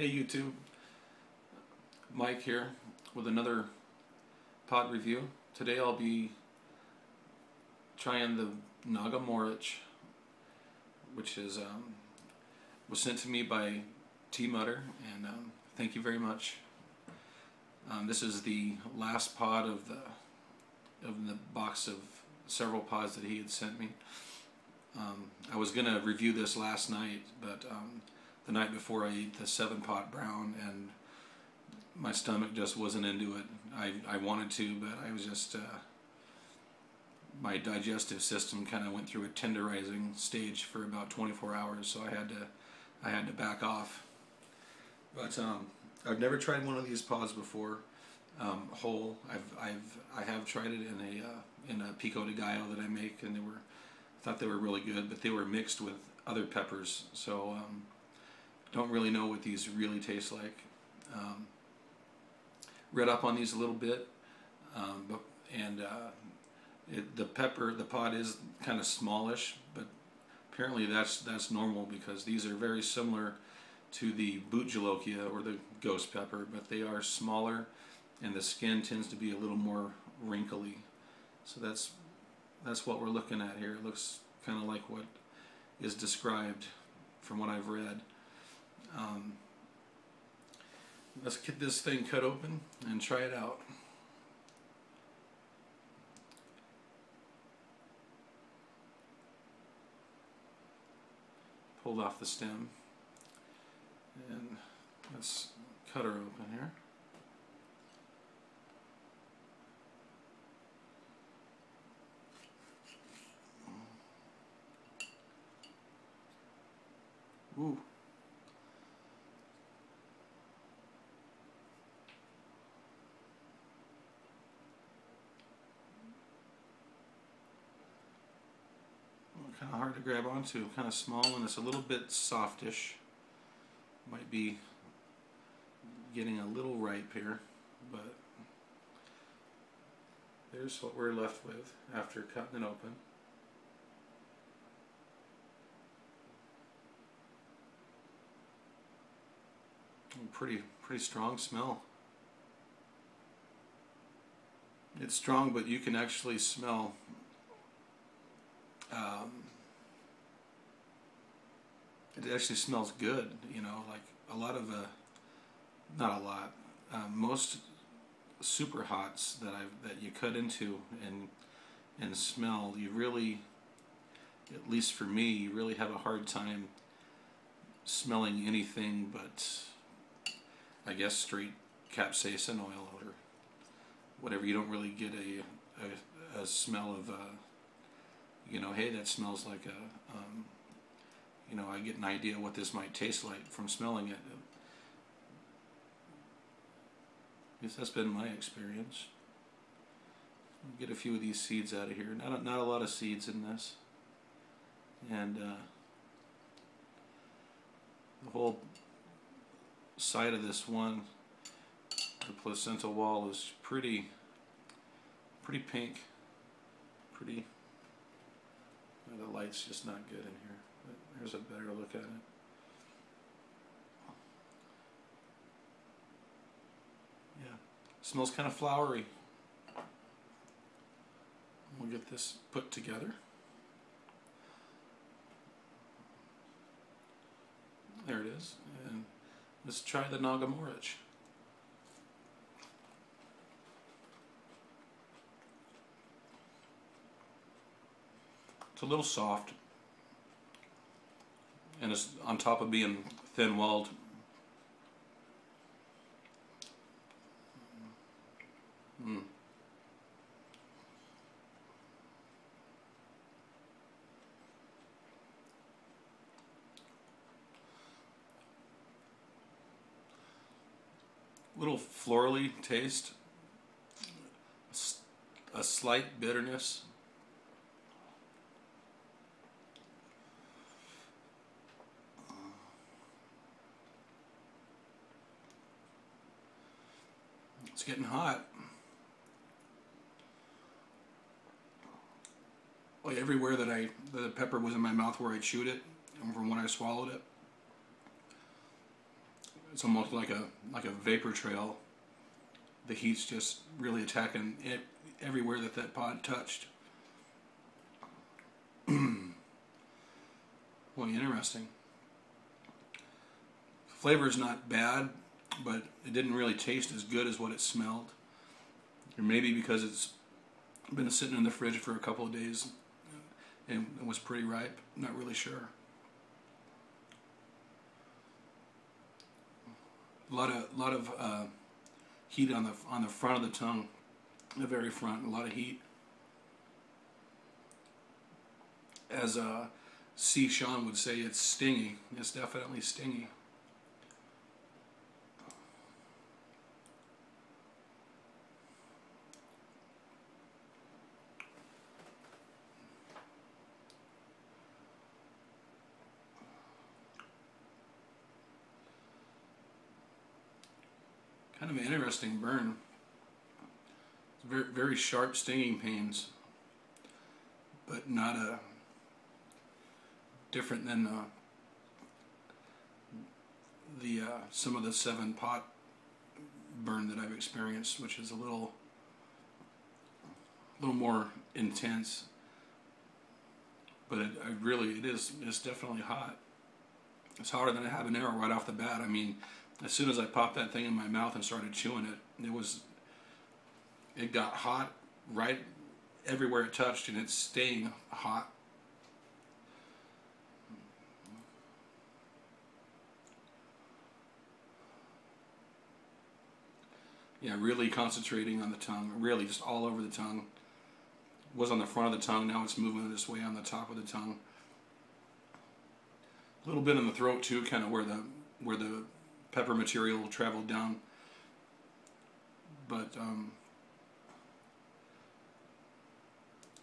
Hey YouTube, Mike here with another pod review. Today I'll be trying the Naga Morich, which is was sent to me by tmudder, and thank you very much. This is the last pod of the box of several pods that he had sent me. I was gonna review this last night, but the night before I ate the 7-pot brown, and my stomach just wasn't into it. I wanted to, but I was just my digestive system kind of went through a tenderizing stage for about 24 hours, so I had to back off. But I've never tried one of these pods before whole. I have tried it in a pico de gallo that I make, and I thought they were really good, but they were mixed with other peppers, so don't really know what these really taste like. Read up on these a little bit, the pod is kind of smallish, but apparently that's normal because these are very similar to the boot jalokia or the ghost pepper, but they are smaller and the skin tends to be a little more wrinkly. So that's what we're looking at here. It looks kind of like what is described from what I've read. Let's get this thing cut open and try it out. Pulled off the stem, and let's cut her open here. Ooh. Kind of hard to grab onto, kind of small, and it's a little bit softish. Might be getting a little ripe here, but there's what we're left with after cutting it open. Pretty strong smell. It's strong, but you can actually smell it actually smells good, you know, like a lot of not a lot, most super hots that you cut into and smell, you really, at least for me, you really have a hard time smelling anything but, I guess, straight capsaicin oil or whatever. You don't really get a smell of you know, hey, that smells like a you know, I get an idea what this might taste like from smelling it. At least that's been my experience. Get a few of these seeds out of here. Not a lot of seeds in this, and the whole side of this one, the placental wall, is pretty pink. Pretty. The light's just not good in here. But there's a better look at it. Yeah, smells kind of flowery. We'll get this put together. There it is. And let's try the Naga Morich. It's a little soft, and it's on top of being thin-walled. Little florally taste, a slight bitterness. It's getting hot. Like everywhere that the pepper was in my mouth where I chewed it, and from when I swallowed it, it's almost like a vapor trail. The heat's just really attacking it everywhere that pod touched. Well, interesting. Flavor's not bad, but it didn't really taste as good as what it smelled. Or maybe because it's been sitting in the fridge for a couple of days and it was pretty ripe. Not really sure. A lot of heat on the front of the tongue, the very front. A lot of heat. As C. Sean would say, it's stingy. It's definitely stingy. Kind of an interesting burn. Very, very sharp stinging pains, but not a different than some of the 7-pot burn that I've experienced, which is a little more intense. But it's definitely hot. It's hotter than a habanero right off the bat. I mean, as soon as I popped that thing in my mouth and started chewing it, it got hot right everywhere it touched, and it's staying hot. Yeah, really concentrating on the tongue, really just all over the tongue. It was on the front of the tongue, now it's moving this way on the top of the tongue. A little bit in the throat too, kind of where the pepper material traveled down. But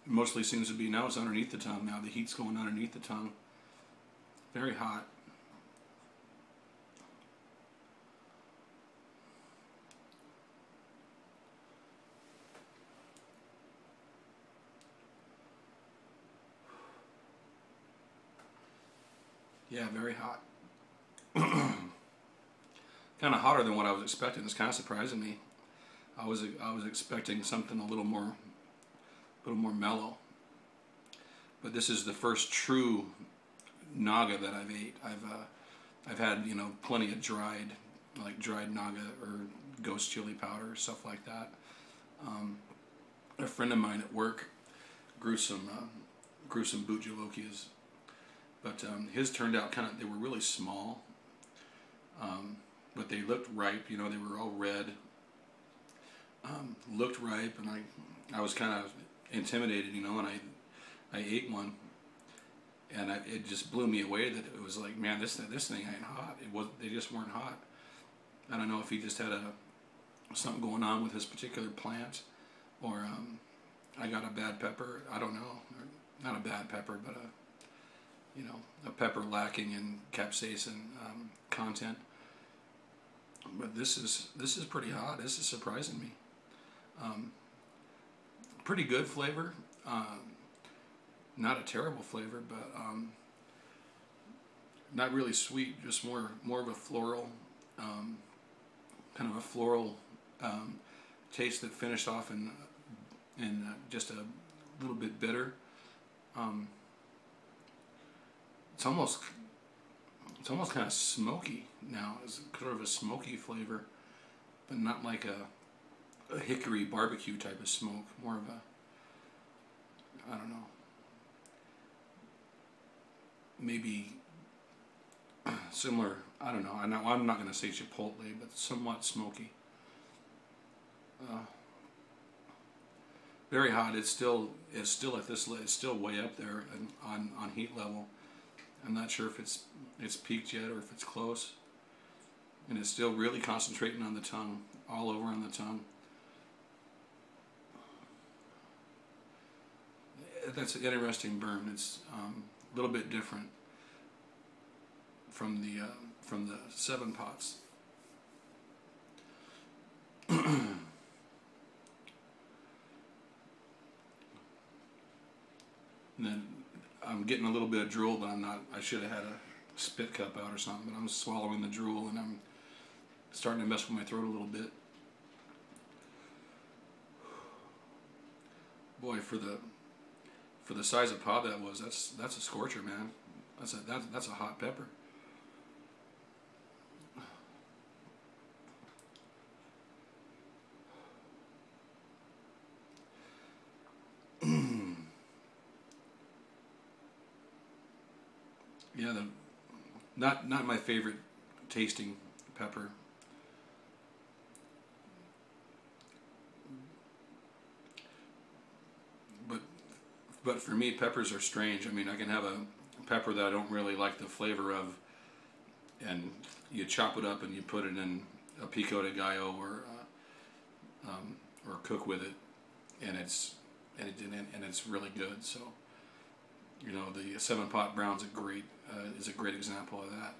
mostly seems to be, now it's underneath the tongue now. The heat's going underneath the tongue. Very hot. Yeah, very hot. Kind of hotter than what I was expecting. It's kind of surprising me. I was expecting something a little more mellow. But this is the first true Naga that I've ate. I've had, you know, plenty of dried Naga or ghost chili powder, stuff like that. A friend of mine at work grew some boot jalokias, but his turned out they were really small, but they looked ripe. You know, they were all red. Looked ripe, and I was kind of intimidated, you know, and I ate one, and it just blew me away that it was like, man, this thing ain't hot. They just weren't hot. I don't know if he just had something going on with his particular plant, or I got a bad pepper. I don't know, not a bad pepper, but a pepper lacking in capsaicin content. But this is pretty hot. This is surprising me. Pretty good flavor. Not a terrible flavor, but not really sweet. Just more of a floral, kind of a floral taste that finished off in just a little bit bitter. It's almost kind of smoky now. It's sort of a smoky flavor, but not like a hickory barbecue type of smoke. More of a, I don't know, maybe similar. I don't know. I'm not going to say chipotle, but somewhat smoky. Very hot. It's still at this. It's still way up there on heat level. I'm not sure if it's peaked yet or if it's close. And it's still really concentrating on the tongue, all over on the tongue. That's an interesting burn. It's a little bit different from the 7 pots. And then I'm getting a little bit of drool, but I'm not. I should have had a spit cup out or something, but I'm swallowing the drool, and starting to mess with my throat a little bit. Boy, for the size of pod that was, that's a scorcher, man. That's a hot pepper. Yeah, not my favorite tasting pepper. But for me, peppers are strange. I mean, I can have a pepper that I don't really like the flavor of, and you chop it up and you put it in a pico de gallo or cook with it, and it's really good. So, you know, the 7-pot brown's is a great example of that.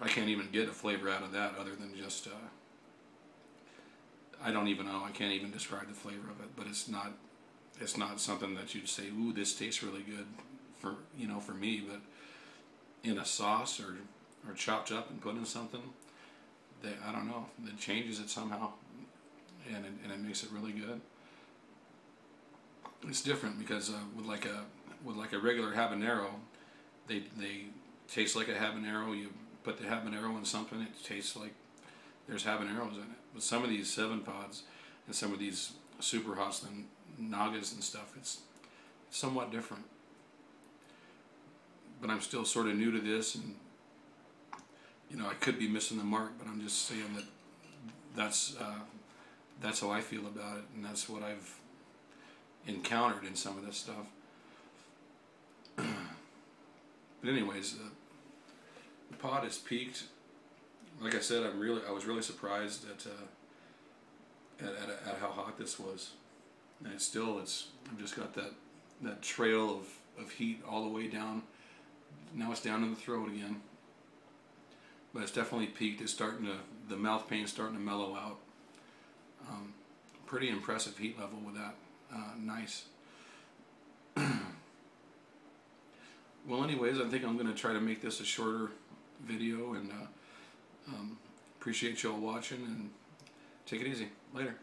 I can't even get a flavor out of that other than just I don't even know. I can't even describe the flavor of it, but it's not something that you'd say, ooh, this tastes really good for me. But in a sauce or chopped up and put in something, I don't know, it changes it somehow, and it makes it really good. It's different because with like a regular habanero, they taste like a habanero. You put the habanero in something, it tastes like there's habaneros in it. With some of these 7-pods and some of these super hots and Nagas and stuff, it's somewhat different. But I'm still sort of new to this, and you know, I could be missing the mark, but I'm just saying that that's how I feel about it, and that's what I've encountered in some of this stuff. But anyways, the pod is peaked. Like I said, I was really surprised at how hot this was, and I've just got that trail of heat all the way down. Now it's down in the throat again, but it's definitely peaked. It's the mouth pain's starting to mellow out. Pretty impressive heat level with that. Nice. Well, anyways, I think I'm going to try to make this a shorter video, and appreciate y'all watching, and take it easy. Later.